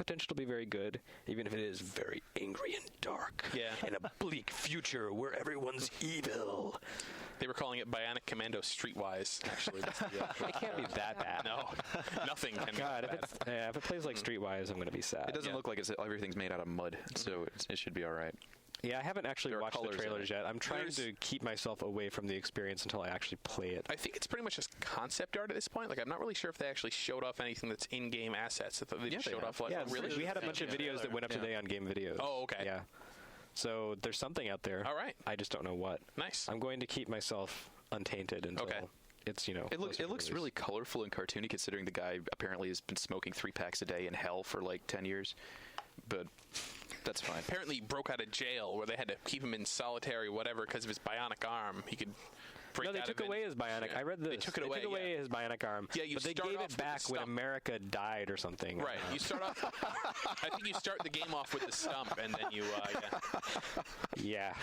potential to be very good, even if it is very angry and dark. Yeah. In a bleak future where everyone's evil. They were calling it Bionic Commando Streetwise, actually. It can't be that bad. No, nothing can be God, that bad. if it plays like Streetwise, I'm going to be sad. It doesn't look like everything's made out of mud, so it should be all right. Yeah, I haven't actually watched the trailers yet. I'm trying There's- to keep myself away from the experience until I actually play it. I think it's pretty much just concept art at this point. Like, I'm not really sure if they actually showed off anything that's in-game assets. I thought they just they showed have. off, like, Yeah, really? we had a bunch of videos that went up today on Game Videos. Oh, okay. Yeah. So there's something out there. All right. I just don't know what. Nice. I'm going to keep myself untainted until it's, It looks release. really colorful and cartoony, considering the guy apparently has been smoking 3 packs a day in hell for like 10 years. But that's fine. Apparently he broke out of jail where they had to keep him in solitary whatever because of his bionic arm. He could break No, they out took of it. away his bionic. Yeah. I read this. They took it away. His bionic arm. Yeah, you but they start gave off it with back the when stump. America died or something. Right. You start off. I think you start the game off with the stump, and then you Yeah.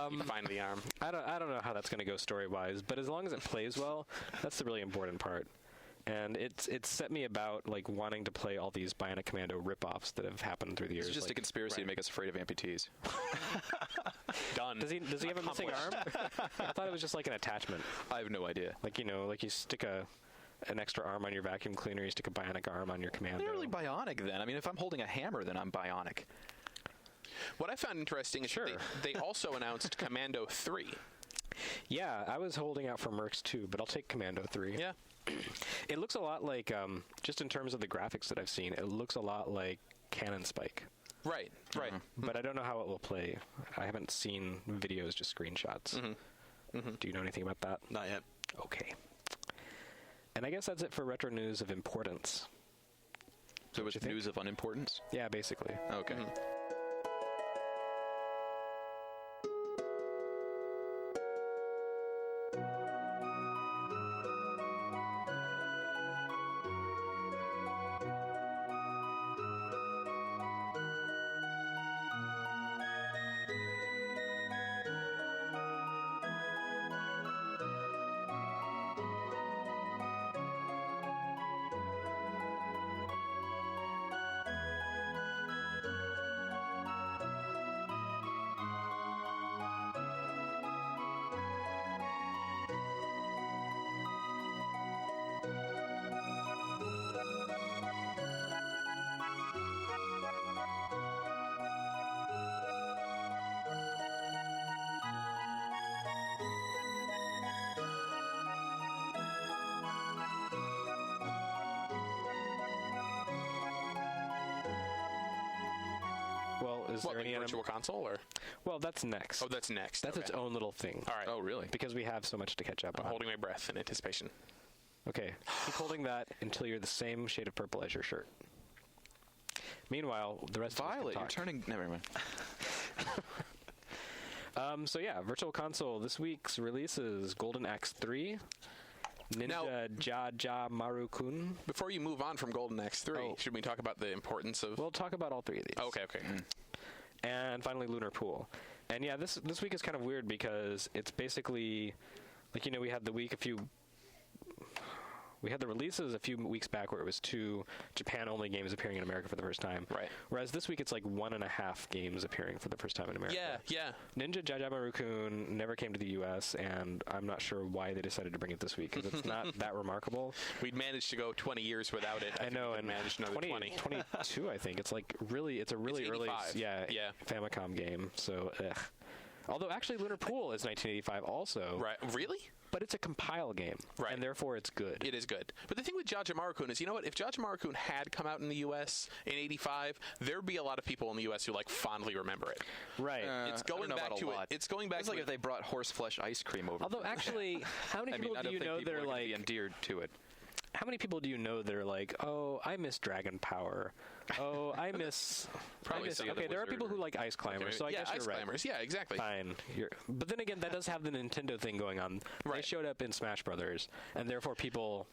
you find the arm. I don't know how that's going to go story-wise, but as long as it plays well, that's the really important part. And it's set me about like wanting to play all these Bionic Commando rip-offs that have happened through the years. It's just a conspiracy to make us afraid of amputees. Done. Does he have a missing arm? I thought it was just like an attachment. I have no idea. Like, like you stick an extra arm on your vacuum cleaner, you stick a bionic arm on your Commando. They're really bionic then. I mean, if I'm holding a hammer, then I'm bionic. What I found interesting is they also announced Commando 3. Yeah, I was holding out for Mercs too, but I'll take Commando 3. Yeah. It looks a lot like, just in terms of the graphics that I've seen, it looks a lot like Cannon Spike. Right. But I don't know how it will play. I haven't seen videos, just screenshots. Do you know anything about that? Not yet. Okay. And I guess that's it for retro news of importance. So it's news of unimportance? Yeah, basically. Okay. Is there any virtual console or? Well, that's next. Oh, that's next. That's its own little thing. All right. Oh, really? Because we have so much to catch up on. I'm holding my breath in anticipation. Okay. Keep holding that until you're the same shade of purple as your shirt. Meanwhile, the rest Violet, of you're turning. Never mind. So yeah, Virtual Console. This week's releases: Golden Axe 3, Ninja Ja Maru-kun. Before you move on from Golden Axe 3, should we talk about the importance of? We'll talk about all three of these. Okay. And finally, Lunar Pool. And yeah, this week is kind of weird because it's basically like, we had the releases a few weeks back where it was 2 Japan-only games appearing in America for the first time. Right. Whereas this week it's like 1.5 games appearing for the first time in America. Yeah. Ninja Maru-kun never came to the U.S., and I'm not sure why they decided to bring it this week because it's not that remarkable. We'd managed to go 20 years without it. I know, and managed another 20. 22, I think. It's a really early Famicom game. So, ugh. Although actually Lunar Pool is 1985 also. Right. Really? But it's a compile game, right? And therefore it's good. It is good. But the thing with Ja Maru-kun is, you know what? If Ja Maru-kun had come out in the U.S. in '85, there'd be a lot of people in the U.S. who fondly remember it. Right. It's going back to it. It's going back. It's like if they brought horseflesh ice cream over. Although actually, how many people do you know that are like endeared to it? How many people do you know that are like, oh, I miss Dragon Power. Oh, I miss. Okay, there are people who like Ice Climbers, so I guess you're right. Ice Climbers, yeah, exactly. Fine. But then again, that does have the Nintendo thing going on. Right. They showed up in Smash Brothers, and therefore people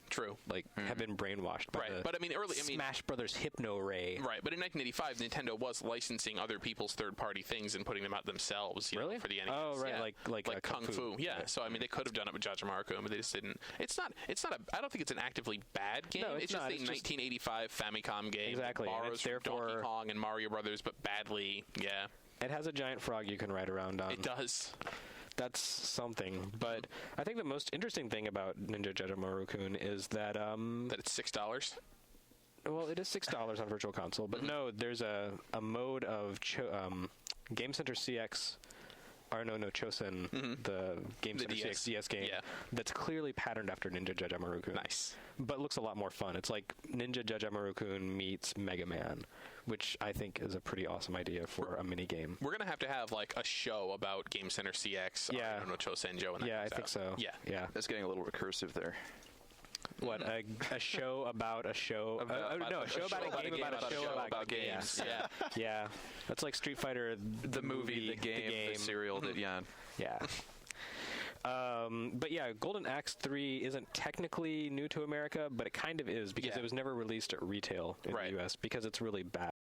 have been brainwashed by the but I mean, Smash Brothers Hypno Ray. Right, but in 1985, Nintendo was licensing other people's third-party things and putting them out themselves. You know, for the NES. Oh, right, yeah. like Kung Fu. Yeah, so I mean, they could have done it with Ja Maru-kun, but they just didn't. It's not. I don't think it's an actively objectively bad game. No, it's just not. a It's just- 1985 Famicom game. Exactly, That and borrows it's from therefore- Donkey Kong and Mario Brothers, but badly. Yeah, It has a giant frog you can ride around on. it does. That's something. But I think the most interesting thing about Ninja Jajamaru-kun is that That it's $6. well, it is $6 on Virtual Console, but no, there's a mode of Game Center CX, or no, Chosen, the Game The Center DS. CX DS game, Yeah. that's clearly patterned after Ninja Jajamaru-kun. Nice. But looks a lot more fun. It's like Ninja Jajamaru-kun meets Mega Man, which I think is a pretty awesome idea for a mini game. We're gonna have like a show about Game Center CX. Yeah. I don't know, Chosenjo. And that Yeah, I comes think out. so. Yeah. Yeah. That's getting a little recursive there. What, a show about a show? No, a show about a game about a show about games. Yeah. Yeah. That's like Street Fighter, The movie, the game, the serial. Yeah. Yeah. But yeah, Golden Axe 3 isn't technically new to America, but it kind of is because Yeah. it was never released at retail in Right. the US because it's really bad.